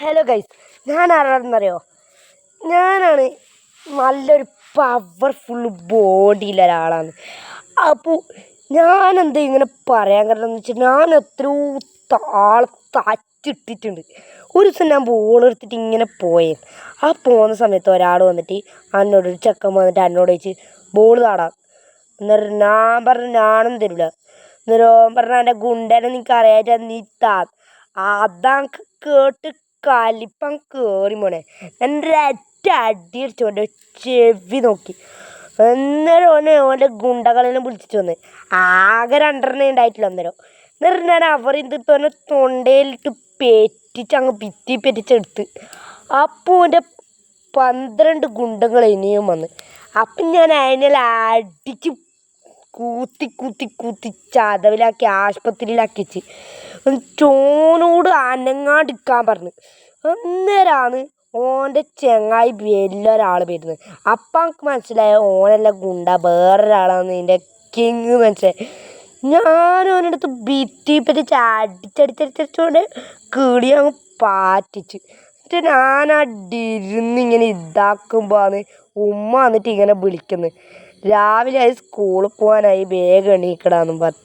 Hello guys, ഞാൻ ആരാണെന്നറിയോ? ഞാനാണ് നല്ലൊരു പവർഫുൾ ബോഡിയുള്ള ഒരാളാണ്. അപ്പോൾ ഞാനെന്താ ഇങ്ങനെ പറയാൻ കാരണം എന്ന് വെച്ചാൽ ഞാൻ എത്രയോ ആളെ തച്ചിട്ടിട്ടുണ്ട്. ഒരു ദിവസം ഞാൻ ബോൾ എടുത്തിട്ട് ഇങ്ങനെ പോയേ. ആ പോകുന്ന സമയത്ത് ഒരാൾ വന്നിട്ട് എന്നോടൊരു ചെക്കൻ വന്നിട്ട് എന്നോട് ചോദിച്ച് ബോൾ താടാം. എന്നിട്ട് ഞാൻ പറഞ്ഞു ഞാനൊന്നും തരില്ല. എന്നിട്ട് ഓൻ പറഞ്ഞ എൻ്റെ ഗുണ്ടനെ നിനക്ക് അറിയായിട്ട് നീ താ. അതാക്ക് കേട്ട് കലിപ്പം കയറി മോനെ. എൻ്റെ ഒറ്റ അടി അടിച്ചോൻ്റെ ചെവി നോക്കി. അന്നേരം ഓൻ്റെ ഗുണ്ടകളെല്ലാം വിളിച്ചിട്ട് വന്ന്. ആകെ രണ്ടെണ്ണേ ഉണ്ടായിട്ടില്ല അന്നേരം. എന്നിട്ട് ഞാൻ അവരിതിട്ട് ഓനെ തൊണ്ടയിലിട്ട് പെറ്റിച്ചങ്ങ് പെറ്റിച്ചെടുത്ത്. അപ്പോൾ എൻ്റെ 12 ഗുണ്ടകൾ ഇനിയും വന്ന്. അപ്പം ഞാൻ അതിനെല്ലാം അടിച്ച് കൂത്തി ചതവിലാക്കി ആശുപത്രിയിലാക്കി വെച്ച്. ചോനോട് അനങ്ങാണ്ടിരിക്കാൻ പറഞ്ഞു. അന്നേരമാണ് ഓൻ്റെ ചങ്ങായി വലിയൊരാൾ വരുന്നത്. അപ്പം എനിക്ക് മനസ്സിലായ ഓനെല്ലാം ഗുണ്ട വേറൊരാളാണ് ഇതിൻ്റെ കിങ് മനസ്സിലായി. ഞാനോനടുത്ത് ഭിത്തിപ്പറ്റിച്ച് അടിച്ചടിച്ചടിച്ചോണ്ട് കിളി അങ്ങ് പാറ്റിച്ച്. എന്നിട്ട് ഞാനടിരുന്നിങ്ങനെ ഇതാക്കുമ്പോഴാണ് ഉമ്മ വന്നിട്ട് ഇങ്ങനെ വിളിക്കുന്നത്. രാവിലെ ആയി സ്കൂളിൽ പോകാനായി വേഗം എണീക്കടാന്നും പറഞ്ഞു.